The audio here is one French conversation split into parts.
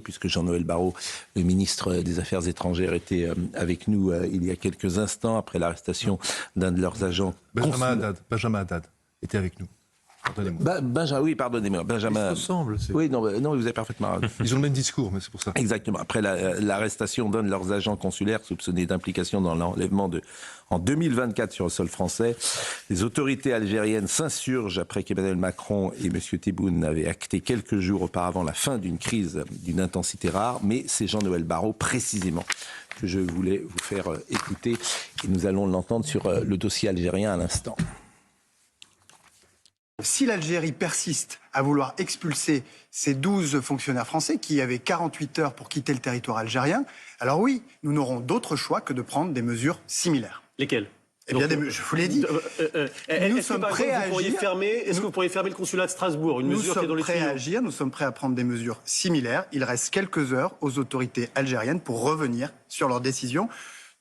puisque Jean-Noël Barrot, le ministre des Affaires étrangères, était avec nous il y a quelques instants après l'arrestation d'un de leurs agents. Benjamin Haddad était avec nous. Pardonnez-moi. Oui, pardonnez-moi. Benjamin. Ils se ressemblent. Oui, non, vous avez parfaitement raison. Ils ont le même discours, mais c'est pour ça. Exactement. Après l'arrestation d'un de leurs agents consulaires soupçonnés d'implication dans l'enlèvement en 2024 sur le sol français, les autorités algériennes s'insurgent après qu'Emmanuel Macron et M. Tebboune avaient acté quelques jours auparavant la fin d'une crise d'une intensité rare. Mais c'est Jean-Noël Barrot, précisément, que je voulais vous faire écouter. Et nous allons l'entendre sur le dossier algérien à l'instant. Si l'Algérie persiste à vouloir expulser ces 12 fonctionnaires français qui avaient 48 heures pour quitter le territoire algérien, alors oui, nous n'aurons d'autre choix que de prendre des mesures similaires. Lesquelles ? Eh bien, je vous l'ai dit. Nous sommes prêts à agir. Est-ce que vous pourriez fermer le consulat de Strasbourg ? Nous sommes prêts à agir, nous sommes prêts à prendre des mesures similaires. Il reste quelques heures aux autorités algériennes pour revenir sur leur décision,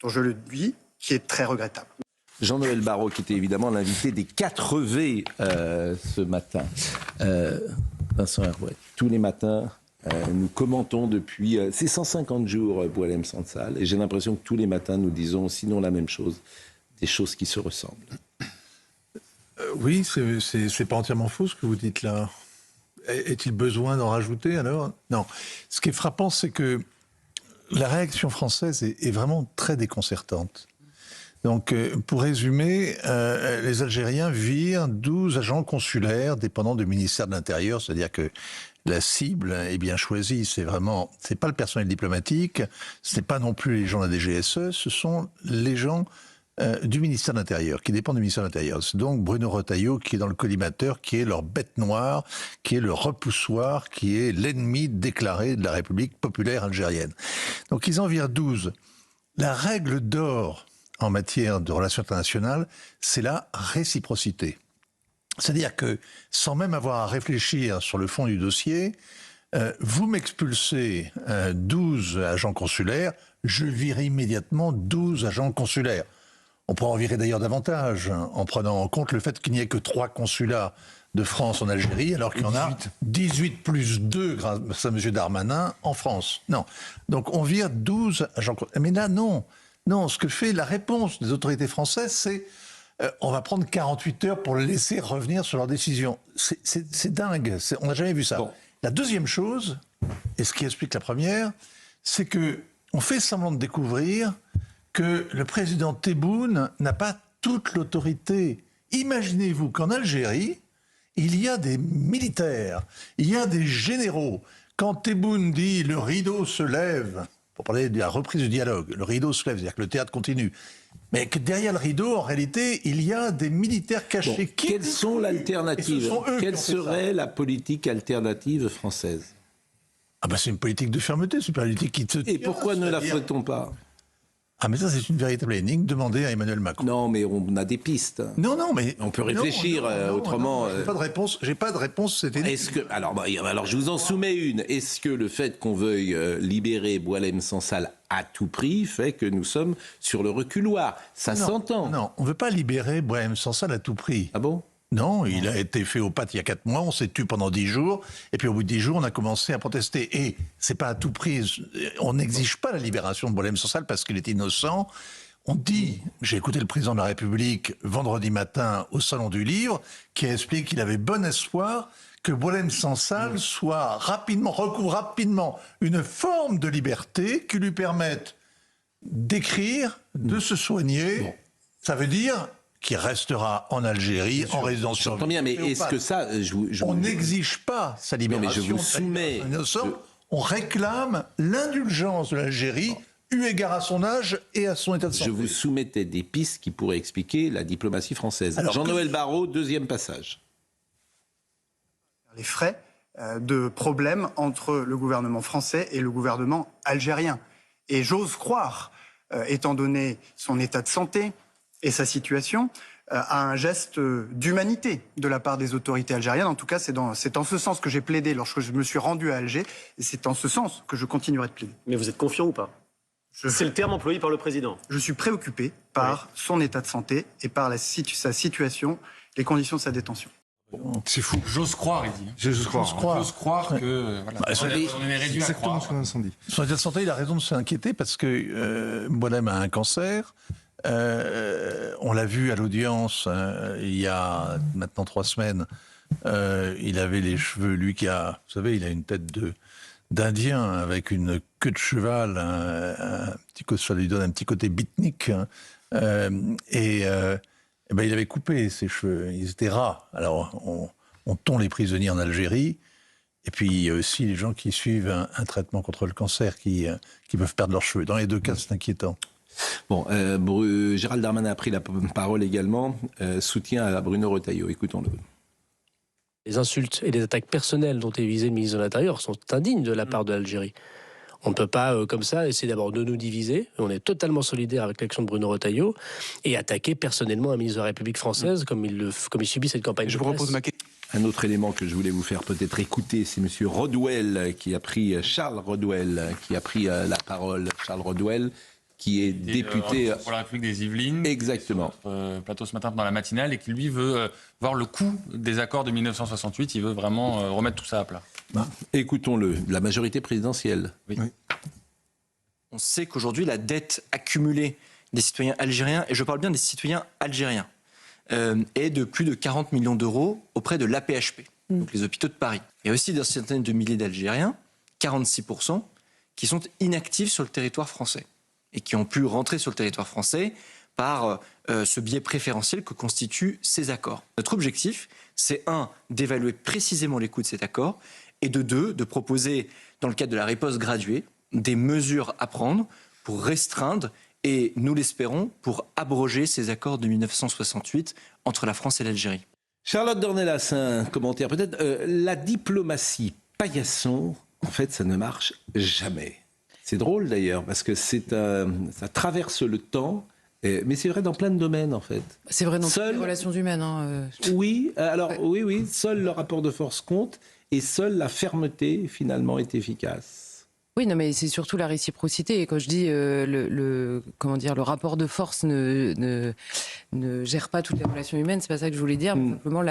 dont je le dis, qui est très regrettable. Jean-Noël Barrot, qui était évidemment l'invité des 4V ce matin. Vincent Herouet, tous les matins, nous commentons depuis ces 150 jours Boualem Sansal, et j'ai l'impression que tous les matins, nous disons, sinon la même chose, des choses qui se ressemblent. Oui, c'est pas entièrement faux ce que vous dites là. Est-il besoin d'en rajouter alors ? Non. Ce qui est frappant, c'est que la réaction française est vraiment très déconcertante. Donc, pour résumer, les Algériens virent 12 agents consulaires dépendant du ministère de l'Intérieur, c'est-à-dire que la cible est bien choisie. C'est pas le personnel diplomatique, ce n'est pas non plus les gens de la DGSE, ce sont les gens du ministère de l'Intérieur, qui dépendent du ministère de l'Intérieur. C'est donc Bruno Retailleau qui est dans le collimateur, qui est leur bête noire, qui est le repoussoir, qui est l'ennemi déclaré de la République populaire algérienne. Donc, ils en virent 12. La règle d'or en matière de relations internationales, c'est la réciprocité. C'est-à-dire que, sans même avoir à réfléchir sur le fond du dossier, vous m'expulsez 12 agents consulaires, je vire immédiatement 12 agents consulaires. On pourra en virer d'ailleurs davantage, en prenant en compte le fait qu'il n'y ait que 3 consulats de France en Algérie, alors qu'il y en a 18 plus 2, grâce à M. Darmanin, en France. Non. Donc on vire 12 agents consulaires. Mais là, non. Non, ce que fait la réponse des autorités françaises, c'est on va prendre 48 heures pour les laisser revenir sur leur décision. C'est dingue, on n'a jamais vu ça. Bon. La deuxième chose, et ce qui explique la première, c'est que on fait semblant de découvrir que le président Tebboune n'a pas toute l'autorité. Imaginez-vous qu'en Algérie, il y a des militaires, il y a des généraux. Quand Tebboune dit « le rideau se lève », pour parler de la reprise du dialogue, le rideau se lève, c'est-à-dire que le théâtre continue. Mais que derrière le rideau, en réalité, il y a des militaires cachés. Bon, quelles sont l'alternative ? Quelle serait la politique alternative française ? Ah ben c'est une politique de fermeté, c'est une politique qui se tient. Et pourquoi ne la ferait-on pas ? Ah mais ça c'est une véritable énigme, demandez à Emmanuel Macron. Non mais on a des pistes. Non mais... On peut réfléchir autrement. J'ai pas de réponse, c'était... Alors je vous en soumets une. Est-ce que le fait qu'on veuille libérer Boualem Sansal à tout prix fait que nous sommes sur le reculoir ? Ça s'entend. Non, on ne veut pas libérer Boualem Sansal à tout prix. Ah bon ? Non, il a été fait aux pattes il y a 4 mois, on s'est tué pendant 10 jours, et puis au bout de 10 jours, on a commencé à protester. Et c'est pas à tout prix, on n'exige pas la libération de Boualem Sansal parce qu'il est innocent. On dit, j'ai écouté le président de la République vendredi matin au Salon du Livre, qui explique qu'il avait bon espoir que Boualem Sansal recouvre rapidement une forme de liberté qui lui permette d'écrire, de se soigner. Bon. Ça veut dire qui restera en Algérie, en résidence surveillée. J'entends bien, mais est-ce que ça... On n'exige pas sa libération. Non, mais je vous soumets... On réclame l'indulgence de l'Algérie, eu égard à son âge et à son état de santé. Je vous soumettais des pistes qui pourraient expliquer la diplomatie française. Alors, Jean-Noël Barrot, deuxième passage. Les frais de problèmes entre le gouvernement français et le gouvernement algérien. Et j'ose croire, étant donné son état de santé et sa situation, à un geste d'humanité de la part des autorités algériennes. En tout cas, c'est en ce sens que j'ai plaidé lorsque je me suis rendu à Alger, et c'est en ce sens que je continuerai de plaider. Mais vous êtes confiant ou pas ? C'est le terme employé par le président. Je suis préoccupé par son état de santé et par sa situation, les conditions de sa détention. C'est fou. J'ose croire, il dit. J'ose croire. J'ose croire que voilà, on est réduit à Exactement croire. ce qu'on a senti. Son état de santé, il a raison de s'inquiéter parce que Boualem a un cancer. On l'a vu à l'audience il y a maintenant 3 semaines. Il avait les cheveux, lui qui a, vous savez, il a une tête d'Indien avec une queue de cheval, ça lui donne un petit côté beatnik. Ben, il avait coupé ses cheveux, ils étaient ras. Alors on tond les prisonniers en Algérie. Et puis, il y a aussi les gens qui suivent un traitement contre le cancer qui peuvent perdre leurs cheveux. Dans les 2 cas, c'est inquiétant. Bon, Gérald Darmanin a pris la parole également, soutien à Bruno Retailleau. Écoutons-le. Les insultes et les attaques personnelles dont est visé le ministre de l'Intérieur sont indignes de la part de l'Algérie. On ne peut pas, comme ça, essayer d'abord de nous diviser. On est totalement solidaire avec l'action de Bruno Retailleau et attaquer personnellement un ministre de la République française comme il subit cette campagne. Je vous repose ma question. Un autre élément que je voulais vous faire peut-être écouter, c'est M. Rodwell Charles Rodwell, qui a pris la parole. Charles Rodwell, qui est député pour la République des Yvelines. Exactement. Sur notre plateau ce matin pendant la matinale, et qui lui veut voir le coût des accords de 1968. Il veut vraiment remettre tout ça à plat. Écoutons-le. La majorité présidentielle. Oui. On sait qu'aujourd'hui, la dette accumulée des citoyens algériens, et je parle bien des citoyens algériens, est de plus de 40 millions d'euros auprès de l'AP-HP, donc les hôpitaux de Paris. Il y a aussi des centaines de milliers d'Algériens, 46%, qui sont inactifs sur le territoire français et qui ont pu rentrer sur le territoire français par ce biais préférentiel que constituent ces accords. Notre objectif, c'est 1, d'évaluer précisément les coûts de cet accord, et de 2, de proposer, dans le cadre de la riposte graduée, des mesures à prendre pour restreindre et, nous l'espérons, pour abroger ces accords de 1968 entre la France et l'Algérie. Charlotte Dornelas, un commentaire. Peut-être la diplomatie paillasson, en fait, ça ne marche jamais. C'est drôle d'ailleurs, parce que ça traverse le temps, mais c'est vrai dans plein de domaines, en fait. C'est vrai dans toutes les relations humaines. Oui, oui, seul le rapport de force compte, et seule la fermeté, finalement, est efficace. Oui, non, mais c'est surtout la réciprocité. Et quand je dis le rapport de force ne gère pas toutes les relations humaines, c'est pas ça que je voulais dire. Mais simplement,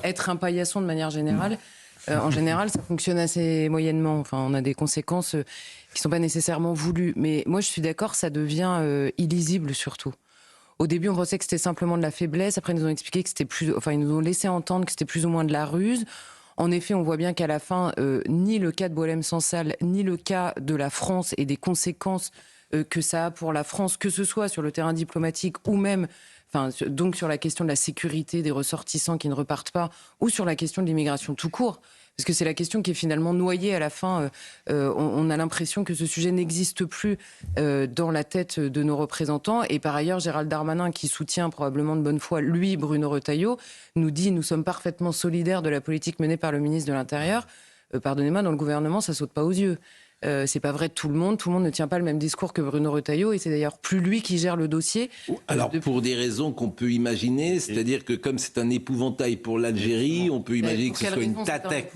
être un paillasson de manière générale, en général, ça fonctionne assez moyennement. Enfin, on a des conséquences qui sont pas nécessairement voulues. Mais moi, je suis d'accord, ça devient illisible surtout. Au début, on pensait que c'était simplement de la faiblesse. Après, ils nous ont expliqué que c'était ils nous ont laissé entendre que c'était plus ou moins de la ruse. En effet, on voit bien qu'à la fin, ni le cas de Boualem Sansal, ni le cas de la France et des conséquences que ça a pour la France, que ce soit sur le terrain diplomatique ou même, donc sur la question de la sécurité des ressortissants qui ne repartent pas, ou sur la question de l'immigration tout court. Parce que c'est la question qui est finalement noyée à la fin. On a l'impression que ce sujet n'existe plus dans la tête de nos représentants. Et par ailleurs, Gérald Darmanin, qui soutient probablement de bonne foi, lui, Bruno Retailleau, nous dit « Nous sommes parfaitement solidaires de la politique menée par le ministre de l'Intérieur ». Pardonnez-moi, dans le gouvernement, ça saute pas aux yeux. C'est pas vrai de tout le monde ne tient pas le même discours que Bruno Retailleau, et c'est d'ailleurs plus lui qui gère le dossier. Alors pour des raisons qu'on peut imaginer, c'est-à-dire que comme c'est un épouvantail pour l'Algérie, on peut imaginer que ce soit une tactique.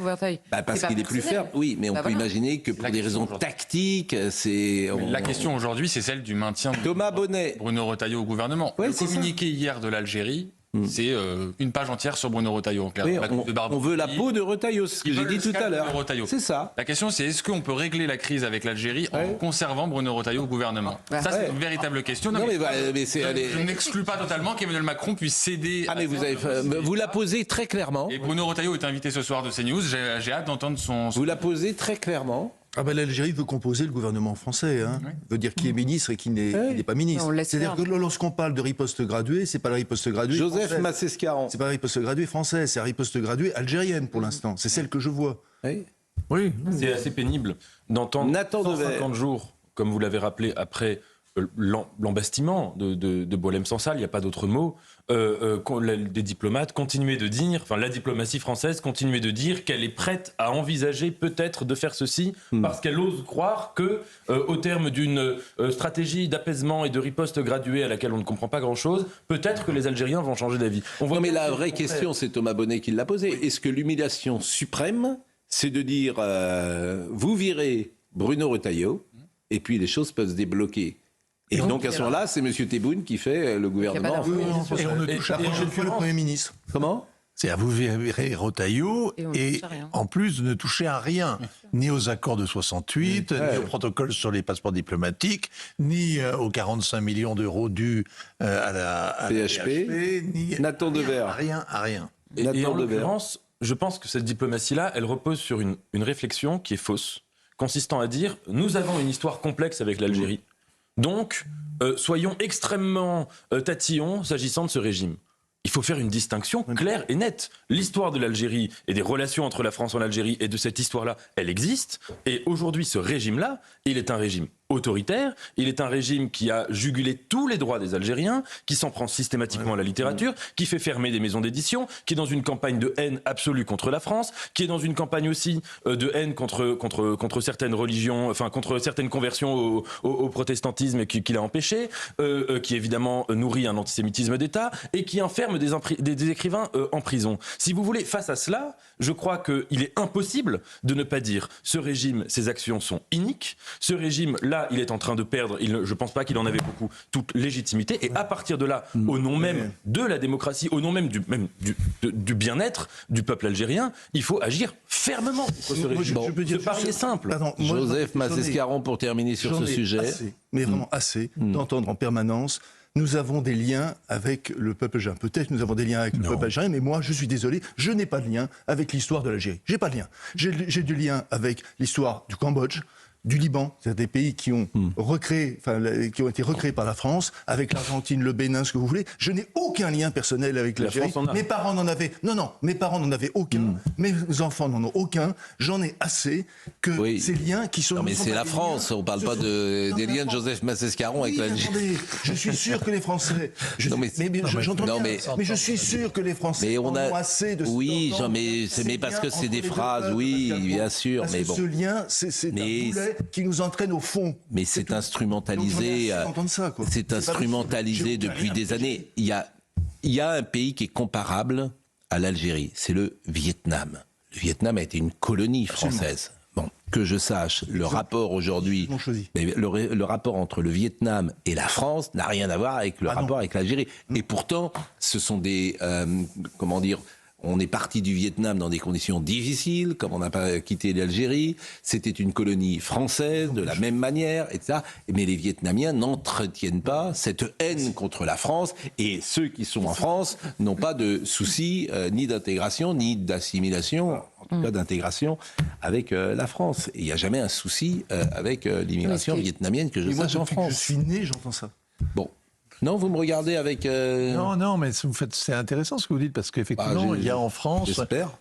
Parce qu'il est plus ferme, oui, mais on peut imaginer que pour des raisons tactiques, c'est... La question aujourd'hui, c'est celle du maintien de Thomas Bonnet. Bruno Retailleau au gouvernement. Le communiqué hier de l'Algérie, c'est une page entière sur Bruno Retailleau. En clair. Oui, on veut la peau de Retailleau, c'est ce que j'ai dit tout à l'heure. C'est ça. La question, c'est est-ce qu'on peut régler la crise avec l'Algérie en conservant Bruno Retailleau au gouvernement? Ça, c'est une véritable question. Je n'exclus pas totalement qu'Emmanuel Macron puisse céder. Vous la posez très clairement. Et Bruno Retailleau est invité ce soir de CNews. J'ai hâte d'entendre son... Vous la posez très clairement. L'Algérie veut composer le gouvernement français, veut dire qui est ministre et qui n'est pas ministre. C'est-à-dire que lorsqu'on parle de riposte graduée, c'est pas la riposte graduée Joseph Massescaron. C'est pas la riposte graduée française, c'est la riposte graduée algérienne pour l'instant. C'est celle que je vois. Oui. C'est assez pénible d'entendre 150 jours, comme vous l'avez rappelé, après l'embastement de Boualem Sansal, il n'y a pas d'autre mot, des diplomates continuaient de dire, la diplomatie française continuait de dire qu'elle est prête à envisager peut-être de faire ceci, parce qu'elle ose croire que, au terme d'une stratégie d'apaisement et de riposte graduée à laquelle on ne comprend pas grand-chose, peut-être que les Algériens vont changer d'avis. Mais la vraie question, c'est Thomas Bonnet qui l'a posée. Est-ce que l'humiliation suprême, c'est de dire vous virez Bruno Retailleau, et puis les choses peuvent se débloquer? Et donc à ce moment-là, c'est M. Tebboune qui fait le gouvernement. Et on ne touche pas le Premier ministre. Comment ? C'est à vous verrez Retailleau et en plus de ne toucher à rien, ni aux accords de 68, ni au protocole sur les passeports diplomatiques, ni aux 45 millions d'euros dus à la PHP, ni Nathan Devers. Rien. Et en l'occurrence, je pense que cette diplomatie-là, elle repose sur une réflexion qui est fausse, consistant à dire nous avons une histoire complexe avec l'Algérie, donc soyons extrêmement tatillons s'agissant de ce régime. Il faut faire une distinction claire et nette. L'histoire de l'Algérie et des relations entre la France et l'Algérie et de cette histoire-là, elle existe. Et aujourd'hui, ce régime-là, il est un régime autoritaire, il est un régime qui a jugulé tous les droits des Algériens, qui s'en prend systématiquement à la littérature, qui fait fermer des maisons d'édition, qui est dans une campagne de haine absolue contre la France, qui est dans une campagne aussi de haine contre certaines religions, enfin contre certaines conversions au protestantisme qu'il a empêché, qui évidemment nourrit un antisémitisme d'État et qui enferme des écrivains en prison. Si vous voulez, face à cela, je crois qu'il est impossible de ne pas dire ce régime, ses actions sont iniques, ce régime, là, il est en train de perdre, je ne pense pas qu'il en avait beaucoup, toute légitimité, et à partir de là, au nom même de la démocratie, au nom même du bien-être du peuple algérien, il faut agir fermement contre ce régime. Ce pari est simple. Joseph Massescaron, pour terminer sur ce sujet. Mais vraiment assez d'entendre en permanence. Nous avons des liens avec le peuple algérien. Peut-être nous avons des liens avec le peuple algérien, mais moi, je suis désolé, je n'ai pas de lien avec l'histoire de l'Algérie. J'ai pas de lien. J'ai du lien avec l'histoire du Cambodge, du Liban, c'est des pays qui ont qui ont été recréés par la France, avec l'Argentine, le Bénin, ce que vous voulez. Je n'ai aucun lien personnel avec l'Algérie. Mes parents n'en avaient. Mes parents n'en avaient aucun. Mes enfants n'en ont aucun. J'en ai assez que ces liens qui sont. Non, mais c'est la France. On ne parle pas des liens de Joseph Massescaron avec l'Algérie. Je suis sûr que les Français. Mais je suis sûr que les Français en ont assez de. Oui, mais parce que c'est des phrases. Oui, bien sûr. Mais bon. Ce lien, c'est un boulet qui nous entraîne au fond. Mais c'est instrumentalisé. C'est instrumentalisé depuis des années. Il y a un pays qui est comparable à l'Algérie. C'est le Vietnam. Le Vietnam a été une colonie française. Bon, que je sache, le rapport aujourd'hui, le rapport entre le Vietnam et la France n'a rien à voir avec le rapport avec l'Algérie. Et pourtant, ce sont des, on est parti du Vietnam dans des conditions difficiles, comme on n'a pas quitté l'Algérie. C'était une colonie française, de la même manière, etc. Mais les Vietnamiens n'entretiennent pas cette haine contre la France. Et ceux qui sont en France n'ont pas de soucis ni d'intégration, ni d'assimilation, en tout cas d'intégration avec la France. Et il n'y a jamais un souci avec l'immigration vietnamienne que je sache en France. Je suis né, j'entends ça. Bon. Non, vous me regardez avec... Non, mais c'est intéressant ce que vous dites, parce qu'effectivement, il y a en France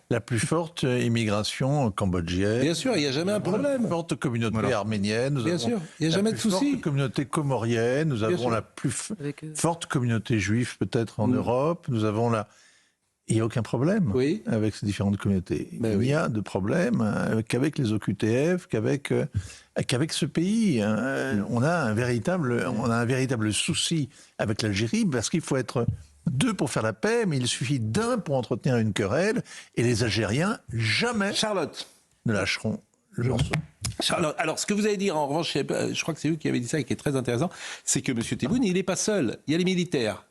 la plus forte immigration cambodgienne. Bien sûr, il n'y a jamais un problème. La plus forte communauté arménienne. Bien sûr, il n'y a jamais de souci. La plus forte communauté comorienne. Nous avons la plus forte communauté juive peut-être en Europe. Nous avons Il n'y a aucun problème avec ces différentes communautés. Il n'y a de problème qu'avec les OQTF, qu'avec ce pays. On a un véritable souci avec l'Algérie, parce qu'il faut être deux pour faire la paix, mais il suffit d'un pour entretenir une querelle, et les Algériens, jamais ne lâcheront le morceau. Charlotte, alors ce que vous allez dire, en revanche, je crois que c'est vous qui avez dit ça et qui est très intéressant, c'est que M. Tebboune, il n'est pas seul. Il y a les militaires.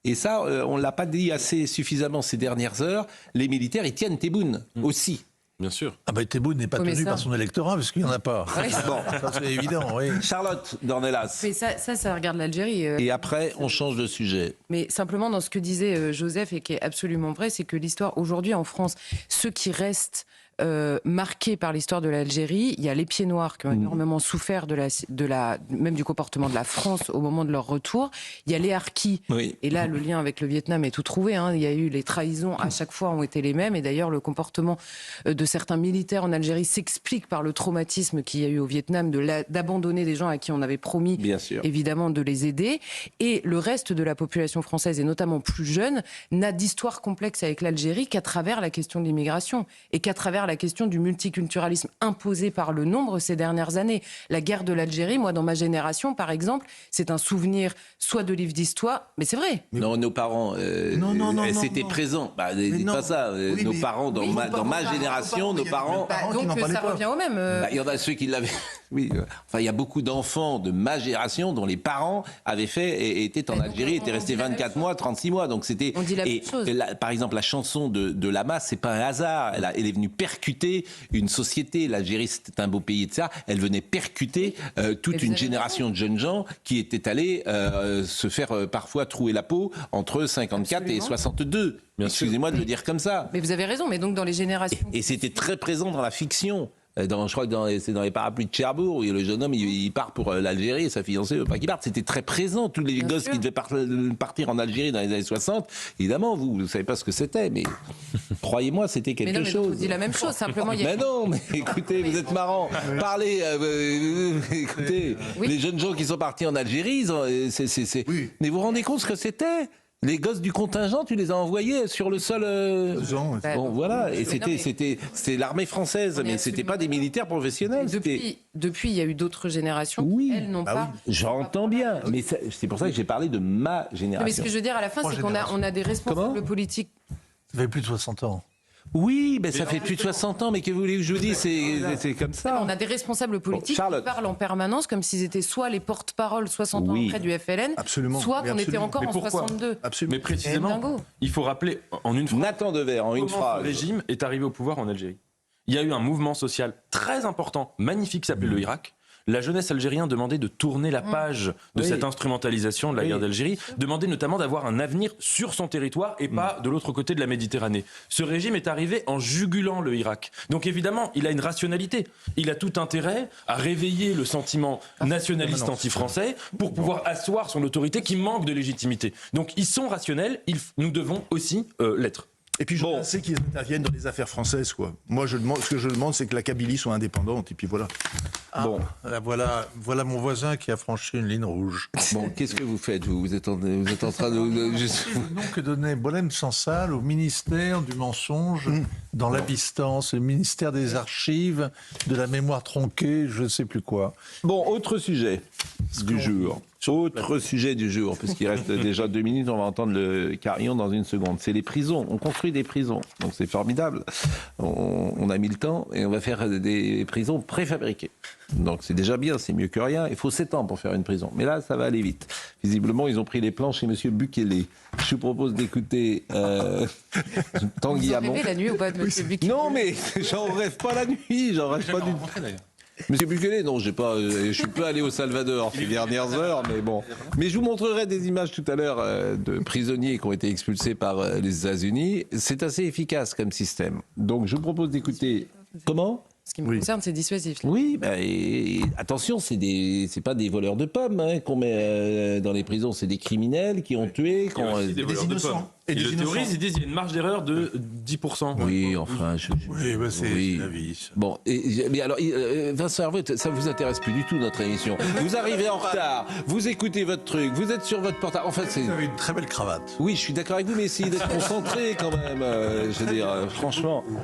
Et ça, on ne l'a pas dit assez suffisamment ces dernières heures. Les militaires, ils tiennent Tebboune aussi. Bien sûr. Ah ben Tebboune n'est pas tenu par son électorat, parce qu'il n'y en a pas. Bon, ça c'est évident, oui. Charlotte Dornelas. Mais ça regarde l'Algérie. Et après, on change de sujet. Mais simplement, dans ce que disait Joseph, et qui est absolument vrai, c'est que l'histoire, aujourd'hui en France, ceux qui restent marqués par l'histoire de l'Algérie, il y a les pieds noirs qui ont énormément souffert même du comportement de la France au moment de leur retour. Il y a les harkis, et là le lien avec le Vietnam est tout trouvé. Il y a eu les trahisons, à chaque fois ont été les mêmes, et d'ailleurs le comportement de certains militaires en Algérie s'explique par le traumatisme qu'il y a eu au Vietnam d'abandonner des gens à qui on avait promis évidemment de les aider. Et le reste de la population française, et notamment plus jeune, n'a d'histoire complexe avec l'Algérie qu'à travers la question de l'immigration et qu'à travers la question du multiculturalisme imposé par le nombre ces dernières années. La guerre de l'Algérie, moi, dans ma génération, par exemple, c'est un souvenir soit de livres d'histoire, mais c'est vrai. Non, nos parents, c'était présent. Bah, dites pas ça. Oui, nos parents, dans ma génération, nos parents... Donc ça revient au même. Il y en a ceux qui l'avaient... Oui, enfin, il y a beaucoup d'enfants de ma génération dont les parents avaient fait et étaient en Algérie, étaient restés 24 mois, 36 mois. Donc c'était. On dit la même chose. Par exemple, la chanson de Lama, c'est pas un hasard. Elle est venue percuter une société. L'Algérie, c'était un beau pays de ça. Elle venait percuter toute une génération de jeunes gens qui étaient allés se faire parfois trouer la peau entre 54 et 62. Excusez-moi de le dire comme ça. Mais vous avez raison. Mais donc dans les générations. Et c'était très présent dans la fiction. Je crois que c'est dans les parapluies de Cherbourg où le jeune homme il part pour l'Algérie et sa fiancée veut pas qu'il parte. C'était très présent. Tous les gosses qui devaient partir en Algérie dans les années 60, évidemment, vous savez pas ce que c'était, mais croyez-moi, c'était quelque chose. Je vous dis la même chose, simplement. Mais non, mais écoutez, vous êtes marrant. Parlez, écoutez, les jeunes gens qui sont partis en Algérie, mais vous vous rendez compte ce que c'était ? Les gosses du contingent, tu les as envoyés sur le sol. Bon, voilà. Et c'était l'armée française, mais c'était pas des militaires professionnels. Depuis, il y a eu d'autres générations. Oui. Elles n'ont pas. J'entends bien, mais c'est pour ça que j'ai parlé de ma génération. Mais ce que je veux dire à la fin, c'est qu'on a des responsables politiques. Ça fait plus de 60 ans. Oui, ben ça fait plus de 60 ans, mais que voulez que je vous dise, c'est comme ça. On a des responsables politiques qui parlent en permanence comme s'ils étaient soit les porte-paroles 60 ans après du FLN, soit qu'on était encore en 62. Mais précisément, il faut rappeler en une phrase. Nathan Dever, en une phrase. Le régime est arrivé au pouvoir en Algérie. Il y a eu un mouvement social très important, magnifique, qui s'appelait le Irak. La jeunesse algérienne demandait de tourner la page de cette instrumentalisation de la guerre d'Algérie, demandait notamment d'avoir un avenir sur son territoire et pas de l'autre côté de la Méditerranée. Ce régime est arrivé en jugulant le Irak. Donc évidemment, il a une rationalité. Il a tout intérêt à réveiller le sentiment nationaliste anti-français pour pouvoir asseoir son autorité qui manque de légitimité. Donc ils sont rationnels, nous devons aussi l'être. Et puis je sais qu'ils interviennent dans les affaires françaises, quoi. Moi, ce que je demande, c'est que la Kabylie soit indépendante, et puis voilà. Voilà mon voisin qui a franchi une ligne rouge. Bon, qu'est-ce que vous faites vous êtes en train de... C'est le nom que donnait Boualem Sansal au ministère du mensonge dans l'Abistance, le ministère des archives, de la mémoire tronquée, je ne sais plus quoi. Bon, autre sujet du jour. Autre sujet du jour, puisqu'il reste déjà 2 minutes, on va entendre le carillon dans une seconde. C'est les prisons. On construit des prisons, donc c'est formidable. On a mis le temps et on va faire des prisons préfabriquées. Donc c'est déjà bien, c'est mieux que rien. Il faut 7 ans pour faire une prison. Mais là, ça va aller vite. Visiblement, ils ont pris les plans chez M. Bukele. Je vous propose d'écouter Tanguy Hamon. Vous rêvez la nuit ou pas de M. Bukele? Non, mais j'en rêve pas la nuit. J'en rêve pas du tout. Monsieur Bukele, non, je suis pas allé au Salvador ces dernières heures, mais bon. Mais je vous montrerai des images tout à l'heure de prisonniers qui ont été expulsés par les États-Unis. C'est assez efficace comme système. Donc je vous propose d'écouter. Comment ? Ce qui me concerne, c'est dissuasif. Oui, et attention, c'est pas des voleurs de pommes qu'on met dans les prisons, c'est des criminels qui ont tué, des innocents. Et les théoristes, ils disent qu'il y a une marge d'erreur de 10%. Oui, enfin... c'est la vie. Bon, mais alors, Vincent Hervé, ça vous intéresse plus du tout, notre émission. Vous arrivez en retard, vous écoutez votre truc, vous êtes sur votre portable. En fait, vous avez une très belle cravate. Oui, je suis d'accord avec vous, mais essayez d'être concentré quand même. Je veux dire, franchement... Bon.